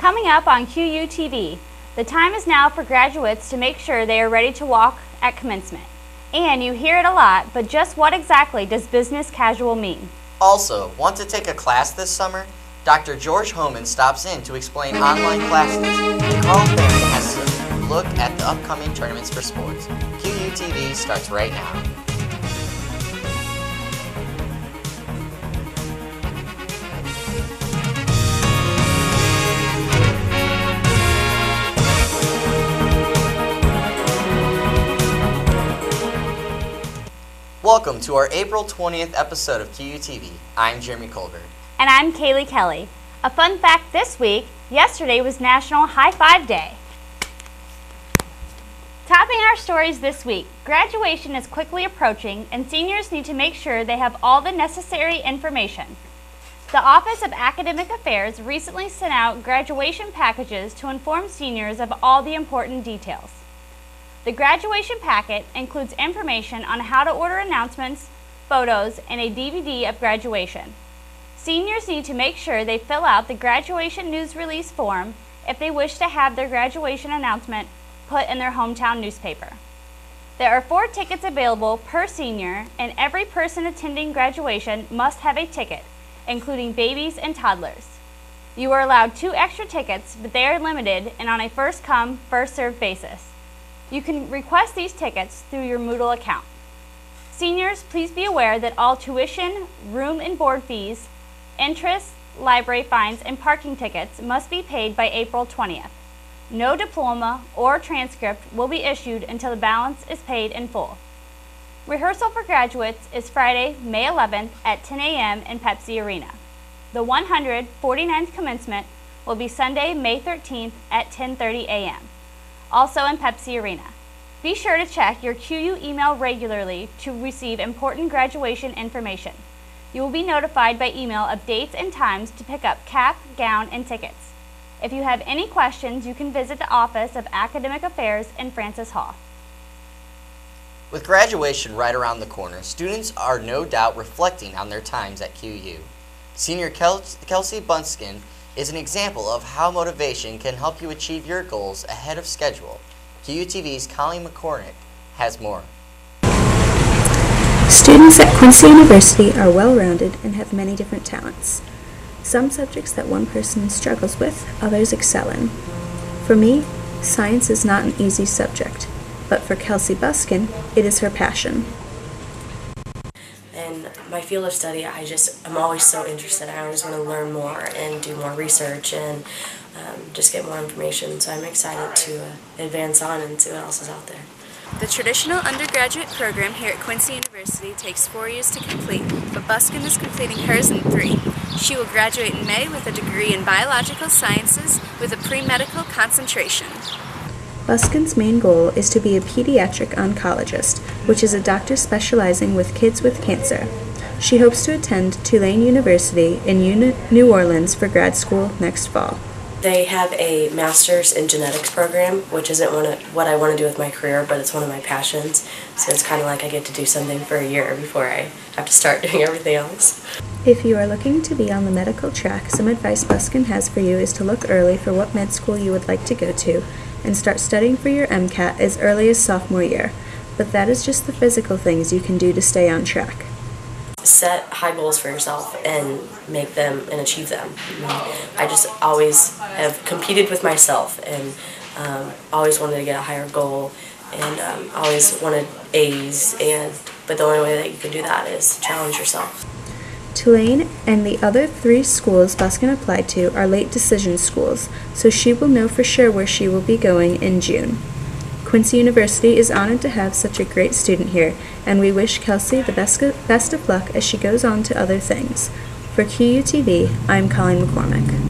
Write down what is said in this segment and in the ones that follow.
Coming up on QUTV, the time is now for graduates to make sure they are ready to walk at commencement. And you hear it a lot, but just what exactly does business casual mean? Also, want to take a class this summer? Dr. George Homan stops in to explain online classes, and Carl Barron has a look at the upcoming tournaments for sports. QUTV starts right now. Welcome to our April 20th episode of QUTV. I'm Jeremy Colbert. And I'm Kaylee Kelly. A fun fact this week, yesterday was National High Five Day. Topping our stories this week, graduation is quickly approaching and seniors need to make sure they have all the necessary information. The Office of Academic Affairs recently sent out graduation packages to inform seniors of all the important details. The graduation packet includes information on how to order announcements, photos, and a DVD of graduation. Seniors need to make sure they fill out the graduation news release form if they wish to have their graduation announcement put in their hometown newspaper. There are 4 tickets available per senior, and every person attending graduation must have a ticket, including babies and toddlers. You are allowed 2 extra tickets, but they are limited and on a first-come, first-served basis. You can request these tickets through your Moodle account. Seniors, please be aware that all tuition, room and board fees, interest, library fines, and parking tickets must be paid by April 20th. No diploma or transcript will be issued until the balance is paid in full. Rehearsal for graduates is Friday, May 11th at 10 a.m. in Pepsi Arena. The 149th commencement will be Sunday, May 13th at 10:30 a.m. also in Pepsi Arena. Be sure to check your QU email regularly to receive important graduation information. You will be notified by email of dates and times to pick up cap, gown, and tickets. If you have any questions, you can visit the Office of Academic Affairs in Francis Hall. With graduation right around the corner, students are no doubt reflecting on their times at QU. Senior Kelsey Bunskin is an example of how motivation can help you achieve your goals ahead of schedule. QUTV's Colleen McCormick has more. Students at Quincy University are well-rounded and have many different talents. Some subjects that one person struggles with, others excel in. For me, science is not an easy subject, but for Kelsey Buskin, it is her passion. In my field of study, I'm always so interested. I always want to learn more and do more research and just get more information. So I'm excited to advance on and see what else is out there. The traditional undergraduate program here at Quincy University takes 4 years to complete, but Buskin is completing hers in 3. She will graduate in May with a degree in biological sciences with a pre-medical concentration. Buskin's main goal is to be a pediatric oncologist, which is a doctor specializing with kids with cancer. She hopes to attend Tulane University in New Orleans for grad school next fall. They have a master's in genetics program, which isn't what I want to do with my career, but it's one of my passions. So it's kind of like I get to do something for a year before I have to start doing everything else. If you are looking to be on the medical track, some advice Buskin has for you is to look early for what med school you would like to go to and start studying for your MCAT as early as sophomore year. But that is just the physical things you can do to stay on track. Set high goals for yourself and make them and achieve them. I just always have competed with myself and always wanted to get a higher goal and always wanted A's, but the only way that you can do that is challenge yourself. Tulane and the other 3 schools Buskin applied to are late decision schools, so she will know for sure where she will be going in June. Quincy University is honored to have such a great student here, and we wish Kelsey the best of luck as she goes on to other things. For QUTV, I'm Colleen McCormick.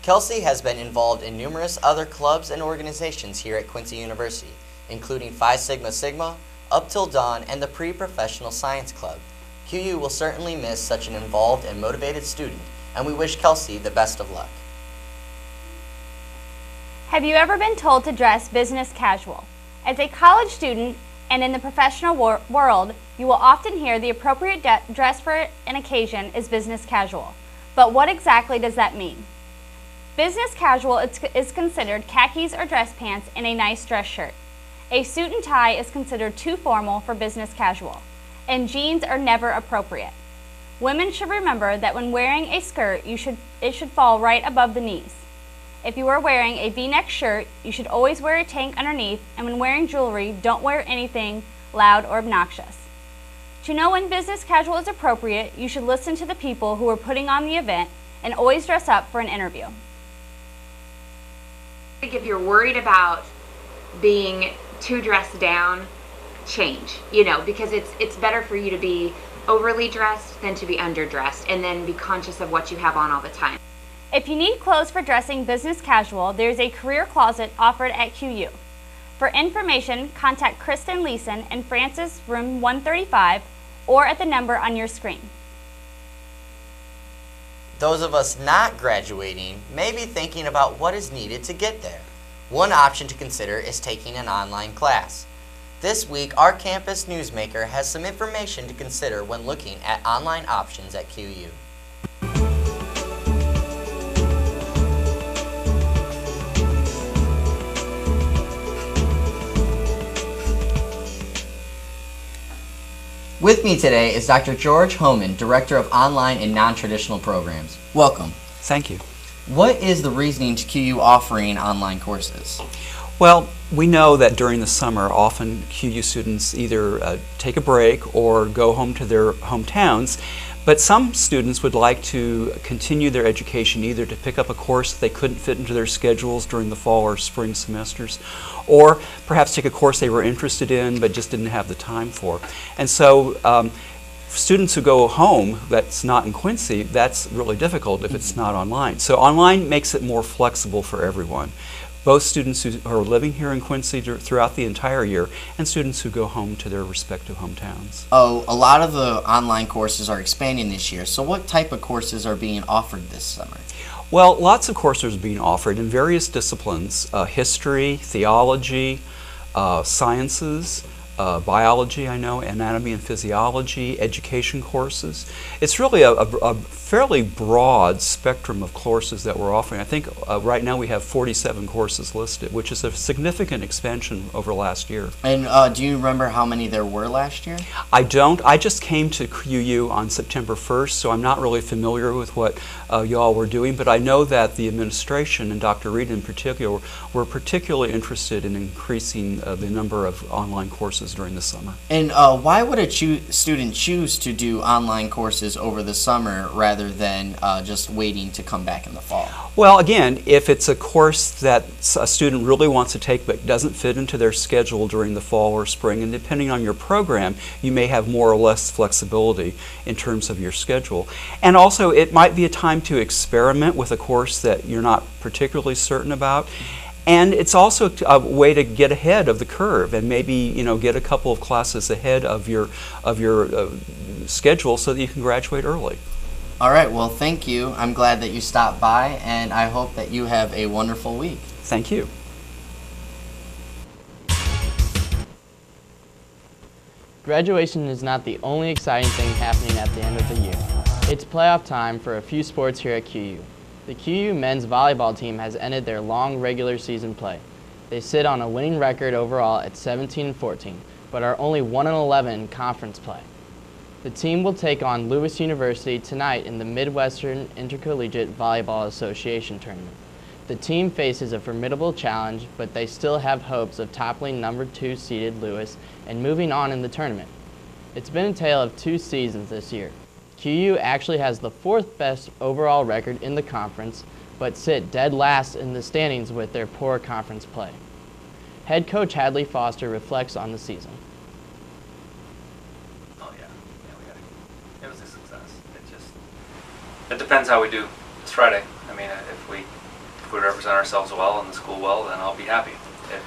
Kelsey has been involved in numerous other clubs and organizations here at Quincy University, including Phi Sigma Sigma, Up Till Dawn, and the Pre-Professional Science Club. QU will certainly miss such an involved and motivated student, and we wish Kelsey the best of luck. Have you ever been told to dress business casual? As a college student and in the professional world, you will often hear the appropriate dress for an occasion is business casual. But what exactly does that mean? Business casual is considered khakis or dress pants and a nice dress shirt. A suit and tie is considered too formal for business casual, and jeans are never appropriate. Women should remember that when wearing a skirt, it should fall right above the knees. If you are wearing a V-neck shirt, you should always wear a tank underneath, and when wearing jewelry, don't wear anything loud or obnoxious. To know when business casual is appropriate, you should listen to the people who are putting on the event and always dress up for an interview. If you're worried about being too dressed down, change, because it's better for you to be overly dressed than to be underdressed, and then be conscious of what you have on all the time. If you need clothes for dressing business casual, there is a career closet offered at QU. For information, contact Kristen Leeson in Francis Room 135 or at the number on your screen. Those of us not graduating may be thinking about what is needed to get there. One option to consider is taking an online class. This week, our campus newsmaker has some information to consider when looking at online options at QU. With me today is Dr. George Homan, Director of Online and Non-Traditional Programs. Welcome. Thank you. What is the reasoning to QU offering online courses? Well, we know that during the summer, often QU students either take a break or go home to their hometowns, but some students would like to continue their education either to pick up a course that they couldn't fit into their schedules during the fall or spring semesters, or perhaps take a course they were interested in but just didn't have the time for. And so students who go home that's not in Quincy, that's really difficult if it's not online. So online makes it more flexible for everyone. Both students who are living here in Quincy throughout the entire year and students who go home to their respective hometowns. Oh, a lot of the online courses are expanding this year. So what type of courses are being offered this summer? Well, lots of courses are being offered in various disciplines, history, theology, sciences, biology, I know, anatomy and physiology, education courses. It's really a fairly broad spectrum of courses that we're offering. I think right now we have 47 courses listed, which is a significant expansion over last year. And do you remember how many there were last year? I don't. I just came to QU on September 1st, so I'm not really familiar with what y'all were doing, but I know that the administration and Dr. Reed in particular were particularly interested in increasing the number of online courses during the summer. And why would a student choose to do online courses over the summer rather than just waiting to come back in the fall? Well, again, if it's a course that a student really wants to take but doesn't fit into their schedule during the fall or spring, and depending on your program, you may have more or less flexibility in terms of your schedule. And also, it might be a time to experiment with a course that you're not particularly certain about. And it's also a way to get ahead of the curve and maybe get a couple of classes ahead of your schedule so that you can graduate early. All right, well, thank you. I'm glad that you stopped by, and I hope that you have a wonderful week. Thank you. Graduation is not the only exciting thing happening at the end of the year. It's playoff time for a few sports here at QU. The QU men's volleyball team has ended their long regular season play. They sit on a winning record overall at 17-14, but are only 1-11 in conference play. The team will take on Lewis University tonight in the Midwestern Intercollegiate Volleyball Association tournament. The team faces a formidable challenge, but they still have hopes of toppling number 2 seeded Lewis and moving on in the tournament. It's been a tale of 2 seasons this year. QU actually has the 4th best overall record in the conference, but sit dead last in the standings with their poor conference play. Head coach Hadley Foster reflects on the season. Oh yeah, it was a success. It depends how we do this Friday. I mean, if we represent ourselves well and the school well, then I'll be happy. If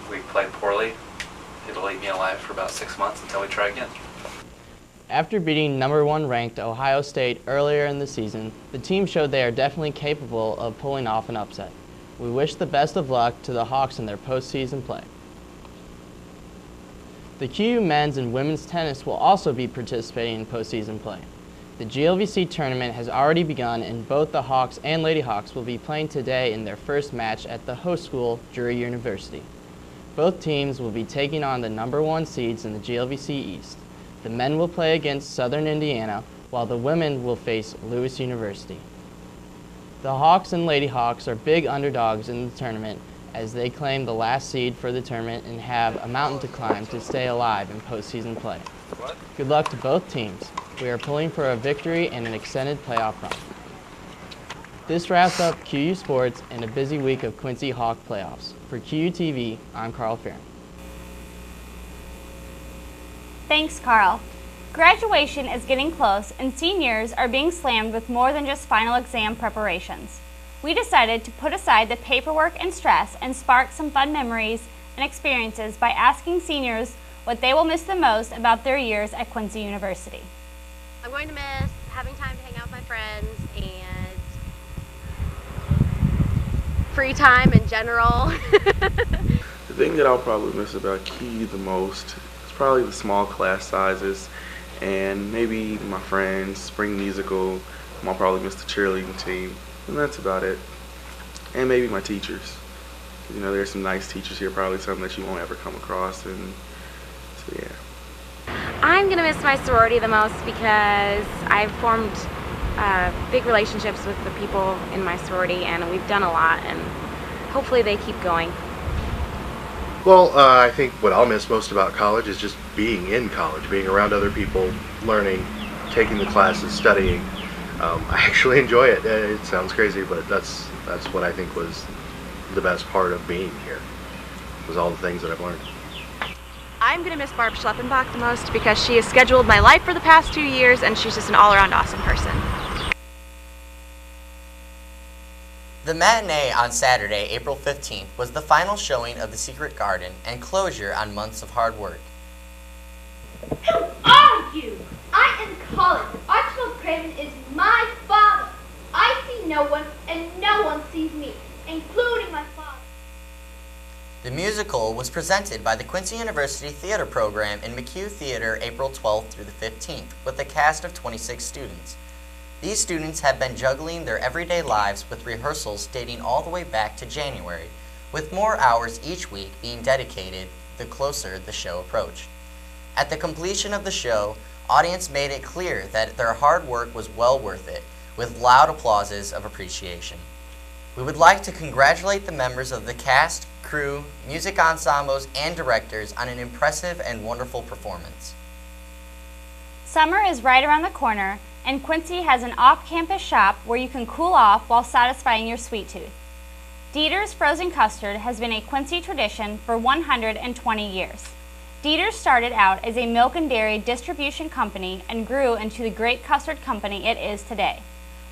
we play poorly, it'll leave me alive for about 6 months until we try again. After beating number 1 ranked Ohio State earlier in the season, the team showed they are definitely capable of pulling off an upset. We wish the best of luck to the Hawks in their postseason play. The QU men's and women's tennis will also be participating in postseason play. The GLVC tournament has already begun, and both the Hawks and Lady Hawks will be playing today in their first match at the host school, Drury University. Both teams will be taking on the #1 seeds in the GLVC East. The men will play against Southern Indiana, while the women will face Lewis University. The Hawks and Lady Hawks are big underdogs in the tournament, as they claim the last seed for the tournament and have a mountain to climb to stay alive in postseason play. Good luck to both teams. We are pulling for a victory and an extended playoff run. This wraps up QU Sports and a busy week of Quincy Hawk playoffs. For QUTV, I'm Carl Farron. Thanks, Carl. Graduation is getting close, and seniors are being slammed with more than just final exam preparations. We decided to put aside the paperwork and stress and spark some fun memories and experiences by asking seniors what they will miss the most about their years at Quincy University. I'm going to miss having time to hang out with my friends and free time in general. The thing that I'll probably miss about QU the most is probably the small class sizes and maybe my friends, spring musical. I'll probably miss the cheerleading team, and that's about it. And maybe my teachers. You know, there's some nice teachers here, probably some that you won't ever come across, and so yeah. I'm going to miss my sorority the most because I've formed big relationships with the people in my sorority, and we've done a lot, and hopefully they keep going. Well, I think what I'll miss most about college is just being in college, being around other people, learning, taking the classes, studying. I actually enjoy it. It sounds crazy, but that's what I think was the best part of being here, was all the things that I've learned. I'm going to miss Barb Schleppenbach the most because she has scheduled my life for the past 2 years, and she's just an all-around awesome person. The matinee on Saturday, April 15th, was the final showing of The Secret Garden and closure on months of hard work. Who are you? I am Colin. Archibald Craven is my father. I see no one, and no one sees me, including my father. The musical was presented by the Quincy University Theater Program in McHugh Theater April 12th through the 15th with a cast of 26 students. These students have been juggling their everyday lives with rehearsals dating all the way back to January, with more hours each week being dedicated the closer the show approached. At the completion of the show, audience made it clear that their hard work was well worth it, with loud applauses of appreciation. We would like to congratulate the members of the cast, crew, music ensembles, and directors on an impressive and wonderful performance. Summer is right around the corner, and Quincy has an off-campus shop where you can cool off while satisfying your sweet tooth. Dieter's Frozen Custard has been a Quincy tradition for 120 years. Dieter's started out as a milk and dairy distribution company and grew into the great custard company it is today.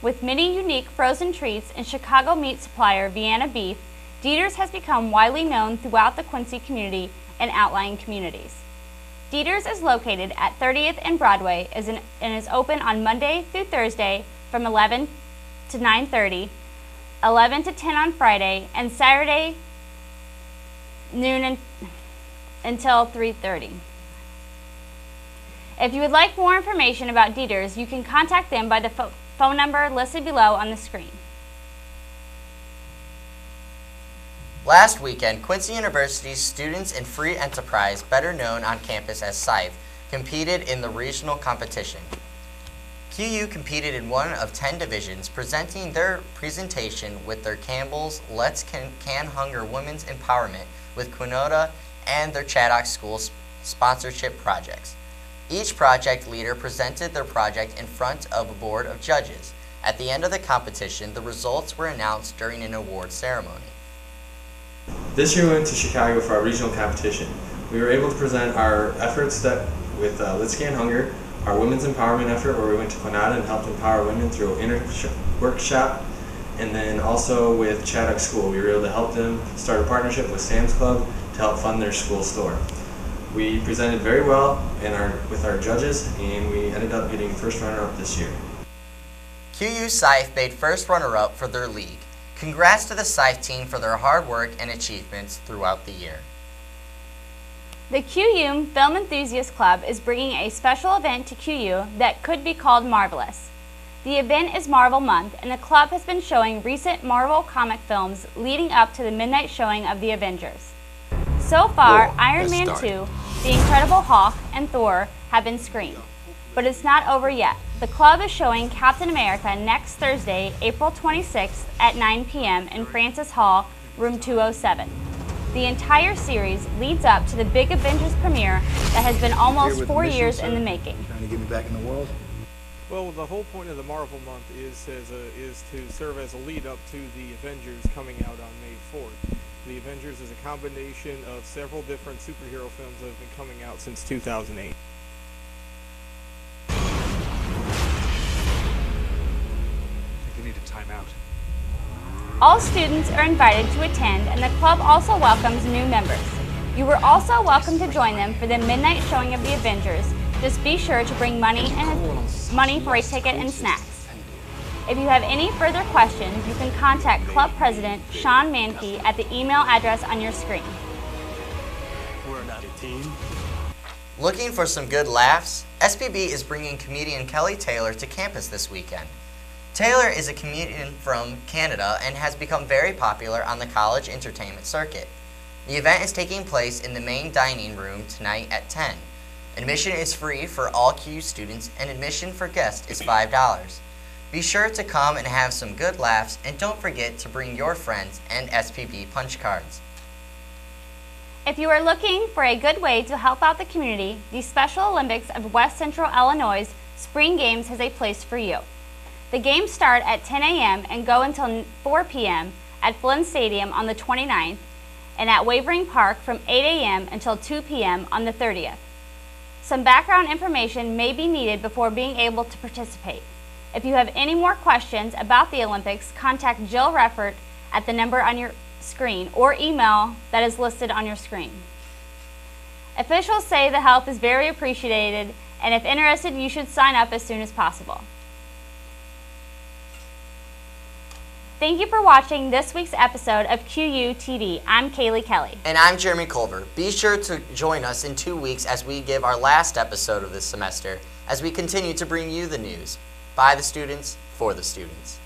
With many unique frozen treats and Chicago meat supplier Vienna Beef, Dieter's has become widely known throughout the Quincy community and outlying communities. Dieter's is located at 30th and Broadway and is open on Monday through Thursday from 11 to 9:30, 11 to 10 on Friday, and Saturday noon until 3:30. If you would like more information about Dieter's, you can contact them by the phone number listed below on the screen. Last weekend, Quincy University's Students in Free Enterprise, better known on campus as SCIFE, competed in the regional competition. QU competed in one of 10 divisions, presenting their presentation with their Campbell's Let's Can Hunger Women's Empowerment with Quinota and their Chaddock School sponsorship projects. Each project leader presented their project in front of a board of judges. At the end of the competition, the results were announced during an award ceremony. This year we went to Chicago for our regional competition. We were able to present our efforts with Let's Can Hunger, our women's empowerment effort where we went to Quinata and helped empower women through an workshop, and then also with Chaddock School. We were able to help them start a partnership with Sam's Club to help fund their school store. We presented very well with our judges, and we ended up getting first runner-up this year. QU SCIFE made first runner-up for their league. Congrats to the SCIFE team for their hard work and achievements throughout the year. The QU Film Enthusiast Club is bringing a special event to QU that could be called Marvelous. The event is Marvel Month, and the club has been showing recent Marvel comic films leading up to the midnight showing of the Avengers. So far, Iron Man 2, The Incredible Hulk, and Thor have been screened. But it's not over yet. The club is showing Captain America next Thursday, April 26th at 9 p.m. in Francis Hall, room 207. The entire series leads up to the big Avengers premiere that has been almost 4 years in the making. Trying to get me back in the world? Well, the whole point of the Marvel Month is to serve as a lead up to the Avengers coming out on May 4th. The Avengers is a combination of several different superhero films that have been coming out since 2008. I think you need a timeout. All students are invited to attend, and the club also welcomes new members. You are also welcome to join them for the midnight showing of the Avengers. Just be sure to bring money for a ticket and snacks. If you have any further questions, you can contact Club President Sean Mankey at the email address on your screen. We're not a team. Looking for some good laughs? SPB is bringing comedian Kelly Taylor to campus this weekend. Taylor is a comedian from Canada and has become very popular on the college entertainment circuit. The event is taking place in the main dining room tonight at 10. Admission is free for all QU students, and admission for guests is $5. Be sure to come and have some good laughs, and don't forget to bring your friends and SPB punch cards. If you are looking for a good way to help out the community, the Special Olympics of West Central Illinois Spring Games has a place for you. The games start at 10 a.m. and go until 4 p.m. at Flynn Stadium on the 29th and at Wavering Park from 8 a.m. until 2 p.m. on the 30th. Some background information may be needed before being able to participate. If you have any more questions about the Olympics, contact Jill Reffert at the number on your screen or email that is listed on your screen. Officials say the help is very appreciated, and if interested, you should sign up as soon as possible. Thank you for watching this week's episode of QUTV. I'm Kaylee Kelly. And I'm Jeremy Culver. Be sure to join us in 2 weeks as we give our last episode of this semester, as we continue to bring you the news. By the students, for the students.